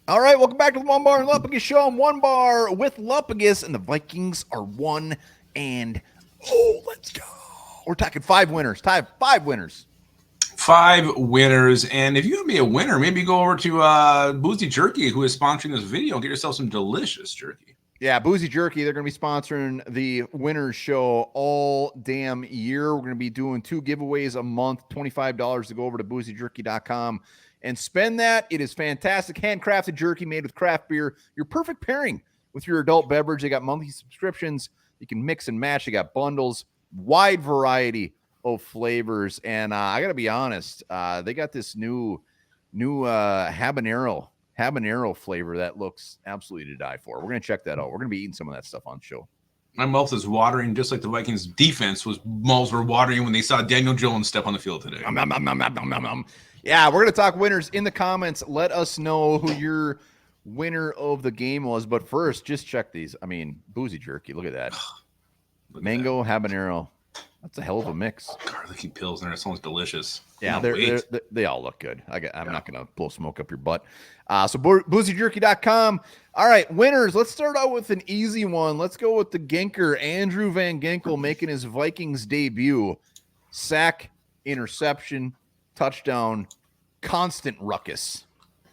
All right, welcome back to the Onebar and Lupagus show. I'm Onebar with Lupagus, and the Vikings are 1-0. Let's go. We're talking 5 winners. 5 winners. 5 winners. And if you want to be a winner, maybe go over to Boozy Jerky, who is sponsoring this video, and get yourself some delicious jerky. Yeah, Boozy Jerky, they're going to be sponsoring the winners show all damn year. We're going to be doing 2 giveaways a month, $25 to go over to boozyjerky.com and spend that. It is fantastic. Handcrafted jerky made with craft beer. Your perfect pairing with your adult beverage. They got monthly subscriptions. You can mix and match. They got bundles, wide variety of flavors. And I got to be honest, they got this new habanero flavor that looks absolutely to die for. We're going to check that out. We're going to be eating some of that stuff on the show. My mouth is watering just like the Vikings defense mouths were watering when they saw Daniel Jones step on the field today. Yeah, we're going to talk winners in the comments. Let us know who your winner of the game was. But first, just check these. I mean, Boozy Jerky. Look at that. Mango habanero. That's a hell of a mix. Garlicky pilsner. That sounds delicious. Yeah, they all look good. I'm not going to blow smoke up your butt. So boozyjerky.com. All right, winners. Let's start out with an easy one. Let's go with the Ginker. Andrew Van Ginkel making his Vikings debut. Sack, interception, touchdown, constant ruckus.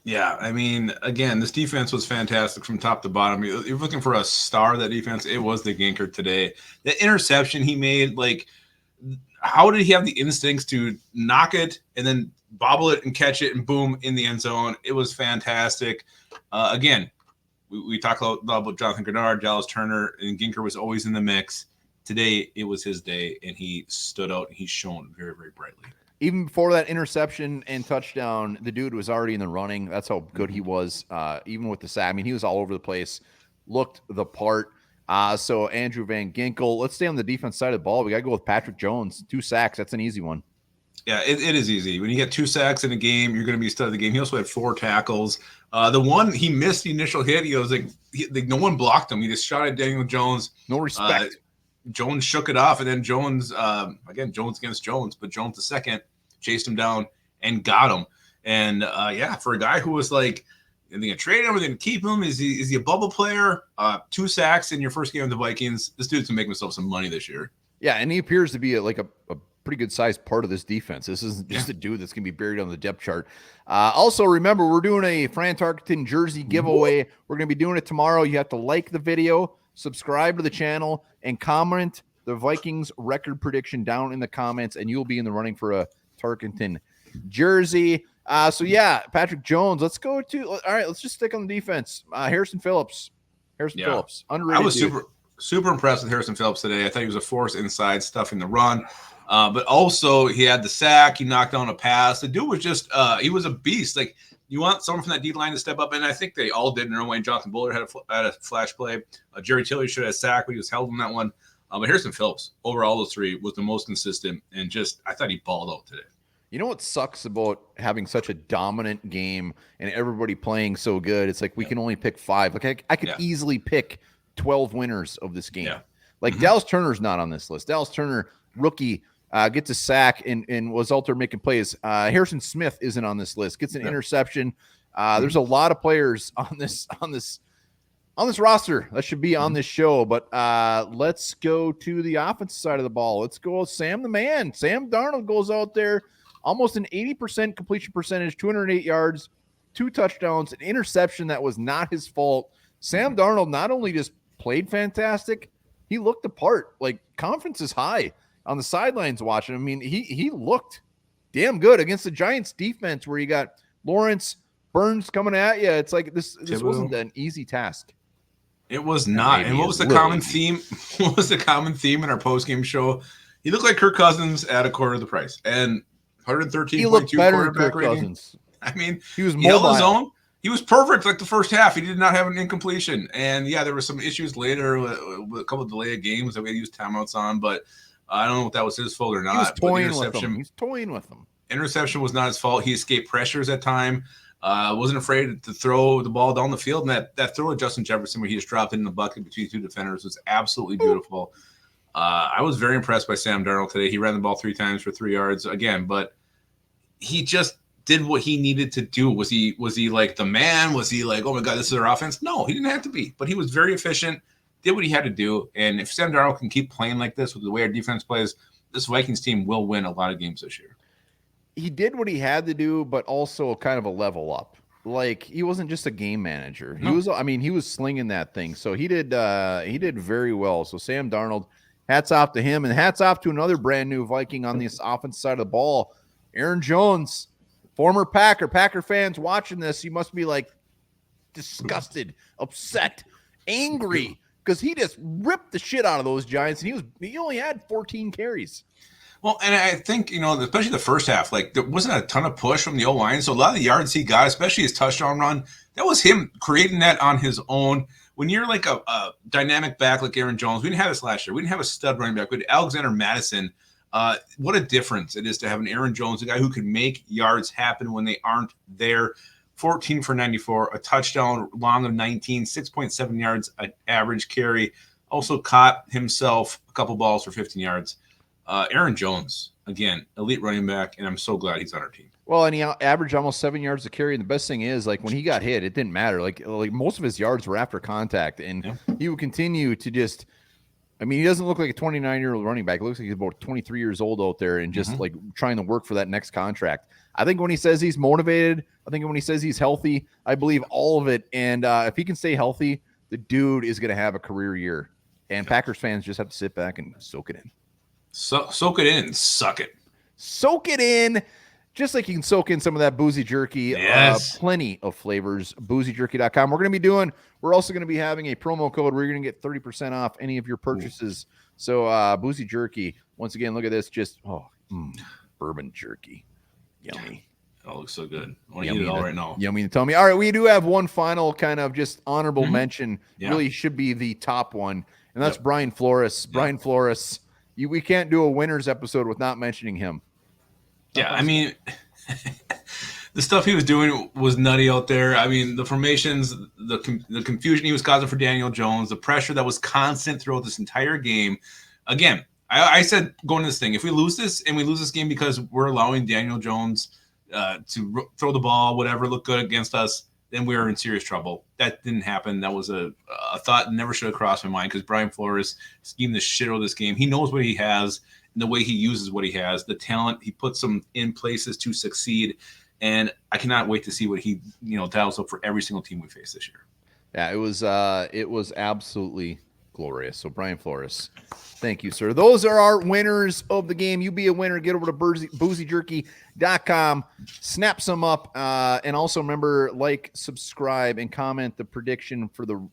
Yeah, I mean, again, this defense was fantastic from top to bottom. You're looking for a star of that defense. It was the Ginker today. The interception he made, like, how did he have the instincts to knock it and then bobble it and catch it and boom, in the end zone? It was fantastic. Again, we talk a lot about Jonathan Grenard, Dallas Turner, and Ginker was always in the mix. Today, it was his day, and he stood out. And he shone very, very brightly. Even before that interception and touchdown, the dude was already in the running. That's how good he was, even with the sack. I mean, he was all over the place, looked the part. So Andrew Van Ginkel. Let's stay on the defense side of the ball. We got to go with Patrick Jones. 2 sacks. That's an easy one. Yeah, it is easy. When you get 2 sacks in a game, you're going to be stud of the game. He also had 4 tackles. The one he missed the initial hit, he was like no one blocked him. He just shot at Daniel Jones. No respect. Jones shook it off, and then Jones, again, Jones against Jones, but Jones the second chased him down and got him. And for a guy who was like, are they going to trade him? Are they going to keep him? Is he a bubble player? 2 sacks in your first game of the Vikings. This dude's going to make himself some money this year. Yeah, and he appears to be a pretty good sized part of this defense. This isn't just a dude that's going to be buried on the depth chart. Also, remember, we're doing a Fran Tarkenton jersey giveaway. We're going to be doing it tomorrow. You have to like the video, subscribe to the channel, and comment the Vikings record prediction down in the comments, and you'll be in the running for a Tarkenton jersey. Patrick Jones. Let's go to. All right, let's just stick on the defense. Harrison Phillips. Underrated. I was super impressed with Harrison Phillips today. I thought he was a force inside, stuffing the run. But also he had the sack. He knocked down a pass. The dude was just he was a beast. Like, you want someone from that D line to step up, and I think they all did in their own way. Jonathan Bullard had a flash play. Jerry Tilley should have sacked, but he was held in that one. But Harrison Phillips, over all those 3, was the most consistent, and I thought he balled out today. You know what sucks about having such a dominant game and everybody playing so good? It's like we can only pick 5. Like I could easily pick 12 winners of this game. Yeah. Like Dallas Turner's not on this list. Dallas Turner, rookie, gets a sack and was out there making plays. Harrison Smith isn't on this list. Gets an interception. There's a lot of players on this roster that should be on this show. But let's go to the offensive side of the ball. Let's go with Sam the man. Sam Darnold goes out there, almost an 80% completion percentage, 208 yards, 2 touchdowns, an interception that was not his fault. Sam Darnold not only just played fantastic, he looked the part. Like, confidence is high on the sidelines watching. I mean, he looked damn good against the Giants defense where you got Lawrence, Burns coming at you. It's like this wasn't an easy task. It was not. And what was the common theme? What was the common theme in our post-game show? He looked like Kirk Cousins at a quarter of the price. And 113.2 quarterback rating. I mean, he was held his own. He was perfect like the first half. He did not have an incompletion. And, there were some issues later with a couple of delayed games that we had used timeouts on. But I don't know if that was his fault or not. He was toying with them. Interception was not his fault. He escaped pressures at time. Wasn't afraid to throw the ball down the field. And that throw at Justin Jefferson where he just dropped it in the bucket between 2 defenders was absolutely beautiful. I was very impressed by Sam Darnold today. He ran the ball 3 times for 3 yards again, but he just did what he needed to do. Was he like the man? Was he like, oh my God, this is our offense? No, he didn't have to be, but he was very efficient, did what he had to do. And if Sam Darnold can keep playing like this with the way our defense plays, this Vikings team will win a lot of games this year. He did what he had to do, but also kind of a level up. Like, he wasn't just a game manager. He was slinging that thing. So he did very well. So Sam Darnold, hats off to him, and hats off to another brand new Viking on this offensive side of the ball, Aaron Jones, former Packer fans watching this. You must be like disgusted, upset, angry, because he just ripped the shit out of those Giants, and he only had 14 carries. Well, and I think, especially the first half, like there wasn't a ton of push from the O-line. So a lot of the yards he got, especially his touchdown run, that was him creating that on his own. When you're like a dynamic back like Aaron Jones, we didn't have this last year. We didn't have a stud running back. We had Alexander Madison. What a difference it is to have an Aaron Jones, a guy who can make yards happen when they aren't there. 14 for 94, a touchdown, long of 19, 6.7 yards an average carry. Also caught himself a couple balls for 15 yards. Aaron Jones, again, elite running back, and I'm so glad he's on our team. Well, and he averaged almost 7 yards a carry, and the best thing is, like, when he got hit, it didn't matter. Like most of his yards were after contact, and he would continue to just – I mean, he doesn't look like a 29-year-old running back. It looks like he's about 23 years old out there and just, like, trying to work for that next contract. I think when he says he's motivated, I think when he says he's healthy, I believe all of it. And if he can stay healthy, the dude is going to have a career year. And Packers fans just have to sit back and soak it in. Soak it in, suck it. Soak it in, just like you can soak in some of that boozy jerky. Yes. Plenty of flavors, boozyjerky.com. We're also going to be having a promo code where you're going to get 30% off any of your purchases. So boozy jerky, once again, look at this, just bourbon jerky. Yummy. That looks so good. I want to eat it all right now. Yummy to tell me. All right, we do have one final kind of just honorable mention. Yeah. Really should be the top one, and that's Brian Flores. Brian Flores. We can't do a winners episode with not mentioning him. Yeah, I mean, the stuff he was doing was nutty out there. I mean, the formations, the confusion he was causing for Daniel Jones, the pressure that was constant throughout this entire game. Again, I said going to this thing, if we lose this and we lose this game because we're allowing Daniel Jones to throw the ball, whatever, look good against us, then we are in serious trouble. That didn't happen. That was a thought that never should have crossed my mind because Brian Flores schemed the shit out of this game. He knows what he has and the way he uses what he has, the talent. He puts them in places to succeed, and I cannot wait to see what he dials up for every single team we face this year. Yeah, it was absolutely glorious. So Brian Flores, thank you, sir. Those are our winners of the game. You be a winner. Get over to boozyjerky.com, snap some up, and also remember, like, subscribe, and comment the prediction for the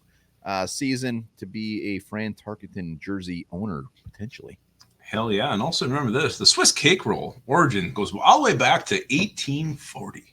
season to be a Fran Tarkenton jersey owner, potentially. Hell yeah. And also remember this, the Swiss cake roll origin goes all the way back to 1840.